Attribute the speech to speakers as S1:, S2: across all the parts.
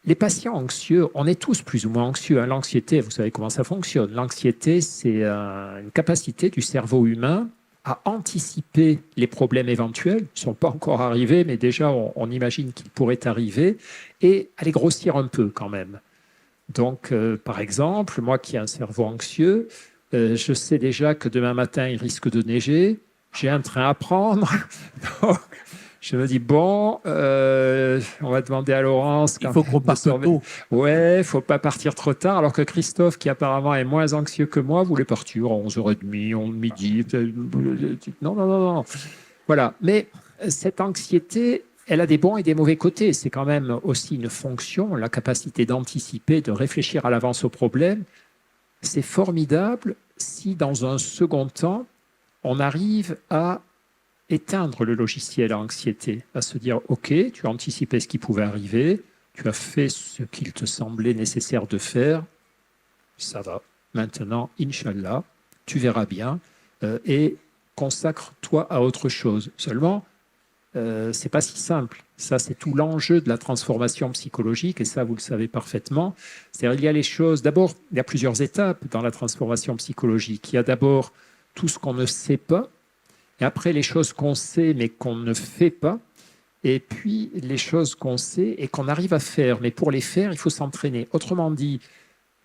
S1: Les patients anxieux, on est tous plus ou moins anxieux, hein. L'anxiété, vous savez comment ça fonctionne. L'anxiété, c'est une capacité du cerveau humain à anticiper les problèmes éventuels, qui ne sont pas encore arrivés, mais déjà on imagine qu'ils pourraient arriver, et à les grossir un peu quand même. Donc, par exemple, moi qui ai un cerveau anxieux, je sais déjà que demain matin, il risque de neiger, j'ai un train à prendre. Donc, je me dis, bon, on va demander à Laurence
S2: Il
S1: quand
S2: faut
S1: même
S2: qu'on
S1: de
S2: parte
S1: surveiller.
S2: tôt.
S1: Ouais, il ne faut pas partir trop tard. Alors que Christophe, qui apparemment est moins anxieux que moi, voulait partir à 11h30, midi. Non, non, non, non. Voilà. Mais cette anxiété, elle a des bons et des mauvais côtés. C'est quand même aussi une fonction, la capacité d'anticiper, de réfléchir à l'avance au problème. C'est formidable si, dans un second temps, on arrive à éteindre le logiciel à anxiété, à se dire, OK, tu as anticipé ce qui pouvait arriver, tu as fait ce qu'il te semblait nécessaire de faire, ça va. Maintenant, Inch'Allah, tu verras bien, et consacre-toi à autre chose. Seulement, c'est pas si simple. Ça, c'est tout l'enjeu de la transformation psychologique, et ça, vous le savez parfaitement. C'est-à-dire, il y a les choses. D'abord, il y a plusieurs étapes dans la transformation psychologique. Il y a d'abord tout ce qu'on ne sait pas, et après les choses qu'on sait mais qu'on ne fait pas, et puis les choses qu'on sait et qu'on arrive à faire. Mais pour les faire, il faut s'entraîner. Autrement dit,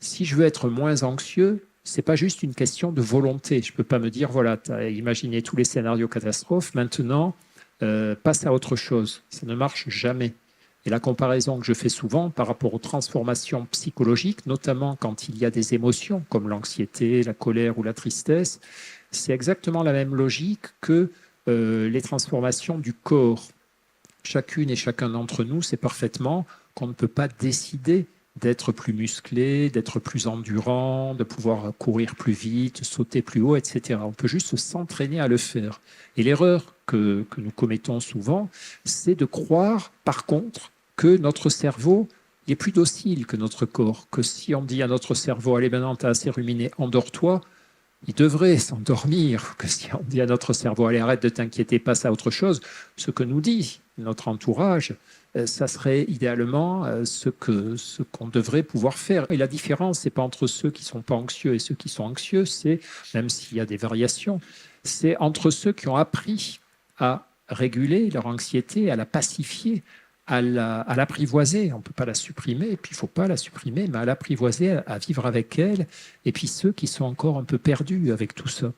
S1: si je veux être moins anxieux, c'est pas juste une question de volonté. Je peux pas me dire, voilà, tu as imaginé tous les scénarios catastrophes, maintenant, passe à autre chose. Ça ne marche jamais. Et la comparaison que je fais souvent par rapport aux transformations psychologiques, notamment quand il y a des émotions comme l'anxiété, la colère ou la tristesse, c'est exactement la même logique que les transformations du corps. Chacune et chacun d'entre nous sait parfaitement qu'on ne peut pas décider d'être plus musclé, d'être plus endurant, de pouvoir courir plus vite, sauter plus haut, etc. On peut juste s'entraîner à le faire. Et l'erreur que nous commettons souvent, c'est de croire, par contre, que notre cerveau est plus docile que notre corps, que si on dit à notre cerveau, allez maintenant, tu as assez ruminé, endors-toi, il devrait s'endormir, que si on dit à notre cerveau, allez, arrête de t'inquiéter, passe à autre chose, ce que nous dit notre entourage, ça serait idéalement ce qu'on devrait pouvoir faire. Et la différence, ce n'est pas entre ceux qui ne sont pas anxieux et ceux qui sont anxieux, c'est, même s'il y a des variations, c'est entre ceux qui ont appris à réguler leur anxiété, à la pacifier, à l'apprivoiser. On ne peut pas la supprimer, et puis il ne faut pas la supprimer, mais à l'apprivoiser, à vivre avec elle, et puis ceux qui sont encore un peu perdus avec tout ça.